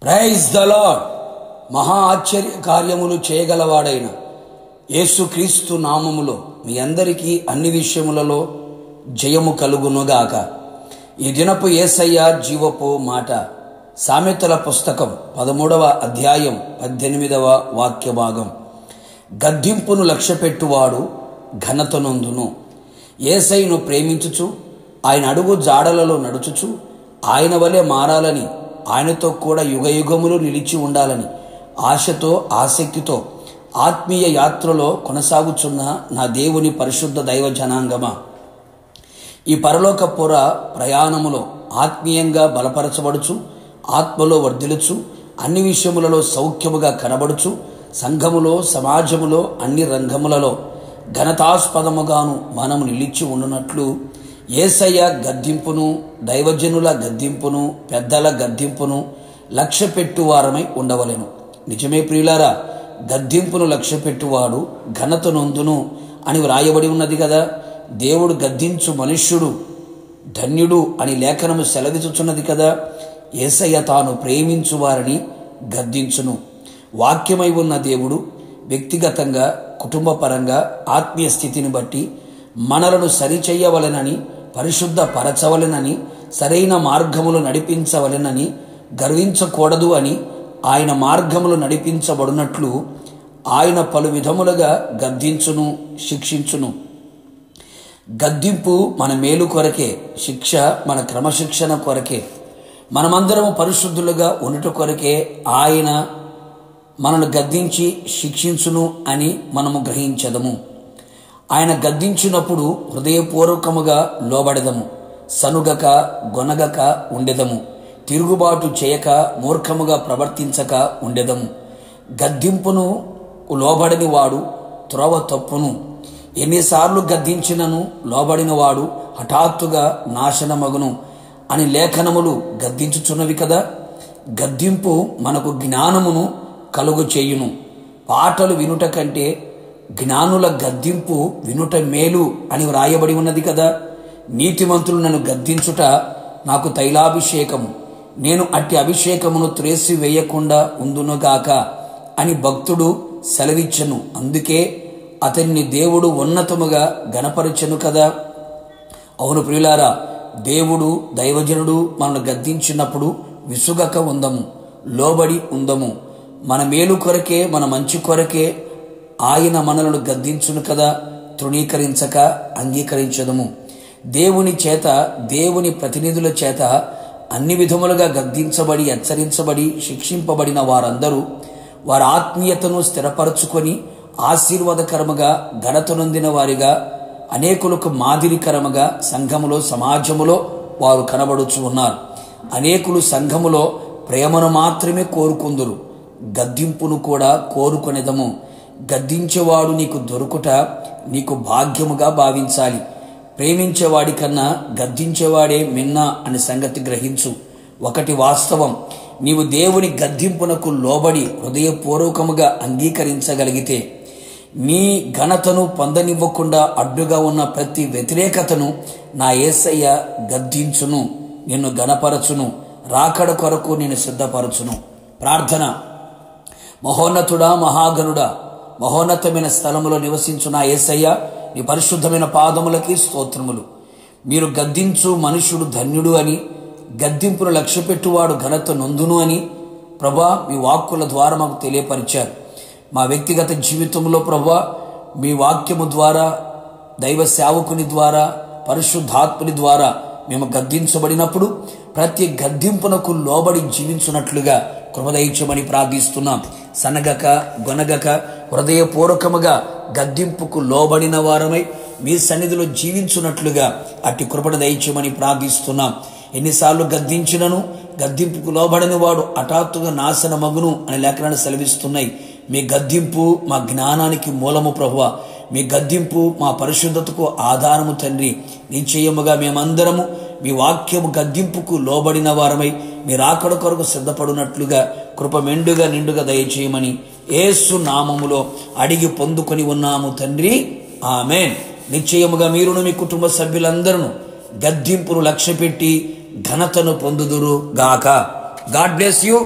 Praise the lord. మహా ఆశ్చర్య కార్యములు చేయగలవాడైన యేసుక్రీస్తు నామములో మీ అందరికీ అన్ని విషయములలో జయము కలుగునుగాక. ఈ దినపు యేసయ్య జీవపు మాట సామెతల పుస్తకం 13వ అధ్యాయం 18వ వాక్య భాగం. గద్దింపును లక్ష్యపెట్టువాడు ఘనత నొందును. యేసయ్యను ప్రేమించుచు ఆయన అడుగు జాడలలో నడుచుచు ఆయన వలె మారాలని, ఆయనతో కూడా యుగయుగములు నిలిచి ఉండాలని ఆశతో ఆసక్తితో ఆత్మీయ యాత్రలో కొనసాగుచున్న నా దేవుని పరిశుద్ధ దైవ జనాంగమా, ఈ పరలోక పొర ప్రయాణములో ఆత్మీయంగా బలపరచబడుచు, ఆత్మలో వర్ధిలుచు, అన్ని విషయములలో సౌఖ్యముగా కనబడుచు, సంఘములో సమాజములో అన్ని రంగములలో ఘనతాస్పదముగాను మనము నిలిచి ఉండునట్లు యేసయ్య గద్దింపును, దైవజనుల గద్దింపును, పెద్దల గద్దింపును లక్ష్యపెట్టువారమై ఉండవలెను. నిజమే ప్రియులారా, గద్దింపును లక్ష్యపెట్టువాడు ఘనత నొందును అని వ్రాయబడి ఉన్నది కదా. దేవుడు గద్దించు మనుష్యుడు ధన్యుడు అని లేఖనము సెలవిచుచున్నది కదా. యేసయ్య తాను ప్రేమించు వారిని గద్దించును. వాక్యమై ఉన్న దేవుడు వ్యక్తిగతంగా, కుటుంబపరంగా, ఆత్మీయ స్థితిని బట్టి మనలను సరిచెయ్యవలెనని, పరిశుద్ధ పరచవలెనని, సరైన మార్గములు నడిపించవలెనని, గర్వించకూడదు అని, ఆయన మార్గములు నడిపించబడినట్లు ఆయన పలు విధములుగా గద్దించును, శిక్షించును. గద్దింపు మన మేలు కొరకే, శిక్ష మన క్రమశిక్షణ కొరకే, మనమందరము పరిశుద్ధులుగా ఉండుట కొరకే ఆయన మనను గద్దించి శిక్షించును అని మనము గ్రహించదము. ఆయన గద్దించినప్పుడు హృదయపూర్వకముగా లోబడదము, సనుగక గొనగక ఉండెదము, తిరుగుబాటు చేయక మూర్ఖముగా ప్రవర్తించక ఉండెదము. గద్దింపును లోబడని వాడు త్రోవ తప్పును. ఎన్నిసార్లు గద్దించినను లోబడిన వాడు హఠాత్తుగా నాశనమగును అని లేఖనములు గద్దించుచున్నవి కదా. గద్దింపు మనకు జ్ఞానమును కలుగు చేయును. పాటలు వినుట కంటే జ్ఞానుల గద్దింపు వినుట మేలు అని వ్రాయబడి ఉన్నది కదా. నీతిమంతులు నన్ను గద్దించుట నాకు తైలాభిషేకము, నేను అట్టి అభిషేకమును త్రేసి వేయకుండా ఉందునుగాక అని భక్తుడు సెలవిచ్చెను. అందుకే అతన్ని దేవుడు ఉన్నతముగా గణపరచెను కదా. అవును ప్రియులారా, దేవుడు దైవజనుడు మనల్ని గద్దించినప్పుడు విసుగక ఉందము, లోబడి ఉందము. మన మేలు కొరకే, మన మంచి కొరకే ఆయన మనలను గద్దించును కదా. తృణీకరించక అంగీకరించదము. దేవుని చేత, దేవుని ప్రతినిధుల చేత అన్ని విధములుగా గద్దించబడి, హెచ్చరించబడి, శిక్షింపబడిన వారందరూ వారి ఆత్మీయతను స్థిరపరచుకొని ఆశీర్వాదకరముగా, ఘనత నొందిన వారిగా, అనేకులకు మాదిరికరముగా సంఘములో సమాజములో వారు కనబడుచు ఉన్నారు. అనేకులు సంఘములో ప్రేమను మాత్రమే కోరుకుందురు, గద్దింపును కూడా కోరుకొనేదము. గద్దించేవాడు నీకు దొరుకుట నీకు భాగ్యముగా భావించాలి. ప్రేమించేవాడి కన్నా గద్దించేవాడే మిన్న అనే సంగతి గ్రహించు. ఒకటి వాస్తవం, నీవు దేవుని గద్దింపునకు లోబడి హృదయపూర్వకముగా అంగీకరించగలిగితే నీ ఘనతను పొందనివ్వకుండా అడ్డుగా ఉన్న ప్రతి వ్యతిరేకతను నా యేసయ్య గద్దించును, నిన్ను గణపరచును, రాకడ కొరకు నేను సిద్ధపరచును. ప్రార్థన. మహోన్నతుడా, మహాగణుడా, మహోన్నతమైన స్థలములో నివసించు నా యేసయ్య, నీ పరిశుద్ధమైన పాదములకి స్తోత్రములు. మీరు గద్దించు మనుష్యుడు ధన్యుడు అని, గద్దింపును లక్ష్యపెట్టువాడు ఘనత నొందును అని ప్రభా మీ వాక్కుల ద్వారా మాకు తెలియపరిచారు. మా వ్యక్తిగత జీవితంలో ప్రభా మీ వాక్యము ద్వారా, దైవ సేవకుని ద్వారా, పరిశుద్ధాత్ముని ద్వారా మేము గద్దించబడినప్పుడు ప్రతి గద్దింపునకు లోబడి జీవించున్నట్లుగా కృపదయించమని ప్రార్థిస్తున్నాం. సనగక గొనగక హృదయపూర్వకముగా గద్దింపుకు లోబడిన వారమై మీ సన్నిధిలో జీవించున్నట్లుగా అట్టి కృపను దయచేయమని ప్రార్థిస్తున్నాం. ఎన్నిసార్లు గద్దించినను గద్దింపుకు లోబడని వాడు హఠాత్తుగా నాశనమగును అని లేఖనాలు సెలవిస్తున్నాయి. మీ గద్దింపు మా జ్ఞానానికి మూలము ప్రభువా. మీ గద్దింపు మా పరిశుద్ధతకు ఆధారము తండ్రి. నిశ్చయముగా మేమందరము మీ వాక్యము గద్దింపుకు లోబడిన వారమై మీ రాకడ కొరకు సిద్ధపడినట్లుగా కృప మెండుగా నిండుగా దయచేయమని యేసు నామములో అడిగి పొందుకొని ఉన్నాము తండ్రి, ఆమేన్. నిశ్చయముగా మీరును మీ కుటుంబ సభ్యులందరూ గద్దింపును లక్ష్యపెట్టి ఘనతను పొందుదురు గాక. God bless you.